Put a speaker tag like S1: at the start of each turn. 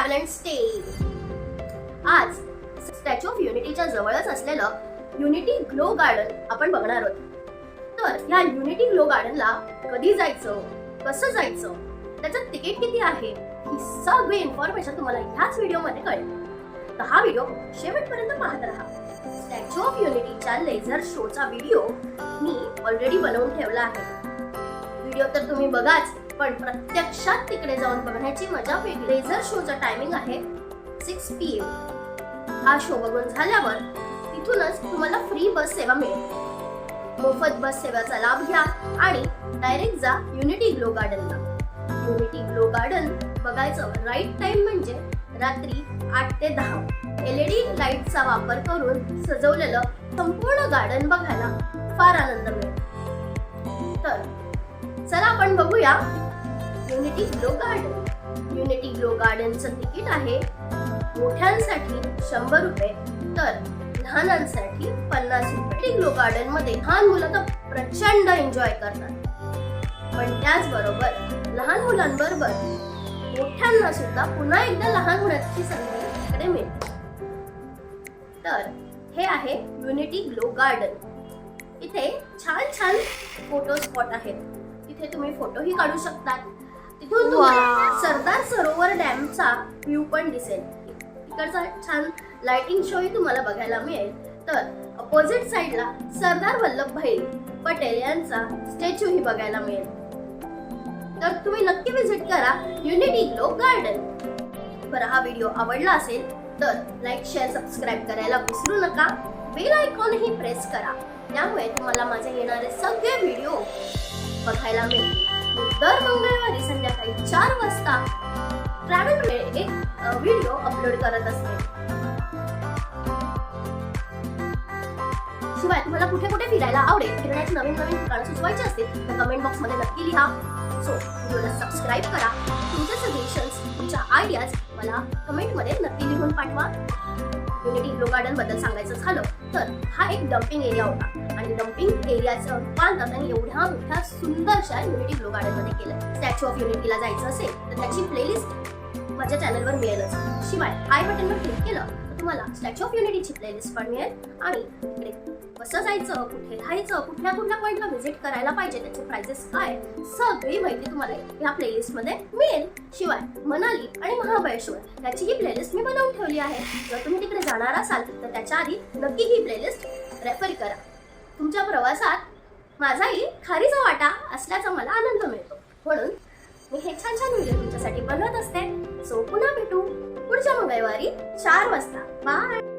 S1: Travel and stay. आज statue of युनिटीच्या जवळच असलेलं युनिटी ग्लो गार्डन आपण बघणार आहोत. तर या युनिटी ग्लो गार्डनला कधी जायचं, कसं जायचं, त्याचं तिकीट किती आहे, ही सगळी इन्फॉर्मेशन तुम्हाला ह्याच व्हिडिओमध्ये कळेल. तर हा व्हिडिओ शेवटपर्यंत पाहत राहा. स्टॅच्यू ऑफ युनिटीच्या लेझर शोचा व्हिडिओ मी ऑलरेडी बनवून ठेवला आहे. व्हिडिओ तर तुम्ही बघाच, पण प्रत्यक्षात तिकडे जाऊन बघण्याची मजा वेगळी. लेझर शोचा टायमिंग आहे 6 PM. हा शो बघून झाल्यावर तिथूनच तुम्हाला फ्री बस सेवा मिळेल. मोफत बस सेवेचा लाभ घ्या आणि डायरेक्ट जा युनिटी ग्लो गार्डनला. युनिटी ग्लो गार्डन बघायचं राईट टाइम म्हणजे रात्री 8 ते 10. LED लाईटचा वापर करून सजवलेलं संपूर्ण गार्डन बघायला फार आनंद मिळेल. तर चला आपण बघूया Unity Glow Garden. Unity Glow गार्डनचं तिकीट आहे मोठ्यांसाठी 100 रुपये तर लहानांसाठी 50 रुपये. युनिटी ग्लो गार्डन मध्ये लहान मुलं तर प्रचंड एन्जॉय करतात, पण त्याचबरोबर लहान मुलांबरोबर मोठ्यांना सुद्धा पुन्हा एकदा लहान होण्याची संधी इकडे मिळते. तर हे आहे युनिटी ग्लो गार्डन. इथे छान छान फोटो स्पॉट आहेत. तिथे तुम्ही फोटोही काढू शकतात. तिथून तुम्हाला सरदार सरोवर डॅमचा व्ह्यू पण दिसेल. तिकडचा छान लाइटिंग शो ही तुम्हाला बघायला मिळेल. तर अपोजिट साइडला सरदार वल्लभभाई पटेल यांचा स्टॅच्यू ही बघायला मिळेल. तर तुम्ही नक्की विजिट करा युनिटी ग्लो गार्डन. बरं, हा व्हिडिओ आवडला असेल तर लाईक, शेअर, सबस्क्राईब करायला विसरू नका. बेल आयकॉन ही प्रेस करा, त्यामुळे तुम्हाला माझे येणारे सगळे व्हिडिओ बघायला मिळतील. दर मंगळवारी संध्याकाळी 4 वाजता ट्रॅव्हल एक व्हिडिओ अपलोड करत असते. शिवाय तुम्हाला कुठे कुठे फिरायला आवडेल, फिरण्याची नवीन नवीन ठिकाणं सुचवायची असतील तर कमेंट बॉक्स मध्ये नक्की लिहा. सो व्हिडिओला सबस्क्राईब करा. तुमचे सजेशन्स, तुमच्या आयडियाज मला कमेंट मध्ये नक्की लिहून पाठवा. युनिटी ग्लो गार्डन बद्दल सांगायचं झालं तर हा एक डम्पिंग एरिया होता आणि डम्पिंग एरियाचं रूपांतर त्यांनी एवढ्या मोठ्या सुंदरशा युनिटी ग्लो गार्डन मध्ये केलं. स्टॅच्यू ऑफ युनिटीला जायचं असेल तर त्याची प्लेलिस्ट माझ्या चॅनलवर मिळेलच. शिवाय आय बटनवर क्लिक केलं तर तुम्हाला स्टॅच्यू ऑफ युनिटीची प्लेलिस्ट पण मिळेल आणि तिकडे कसं जायचं, कुठे राहायचं, कुठल्या कुठल्या पॉइंटला व्हिजिट करायला पाहिजे, त्याचे प्राइसेस काय, सगळी माहिती तुम्हाला या प्लेलिस्ट मध्ये मिळेल. शिवाय मनाली आणि महाबळेश्वर याची ही प्लेलिस्ट मी बनवून ठेवली आहे. जर तुम्ही तिकडे जाणार असाल तर त्याच्या आधी नक्की ही प्लेलिस्ट रेफर करा. तुमच्या प्रवासात माझाही खारीचा वाटा असल्याचा मला आनंद मिळतो, म्हणून मी हे छान छान व्हिडिओ तुमच्यासाठी बनवत असते. सो पुन्हा भेटू पुढच्या मंगळवारी 4 वाजता. बाय.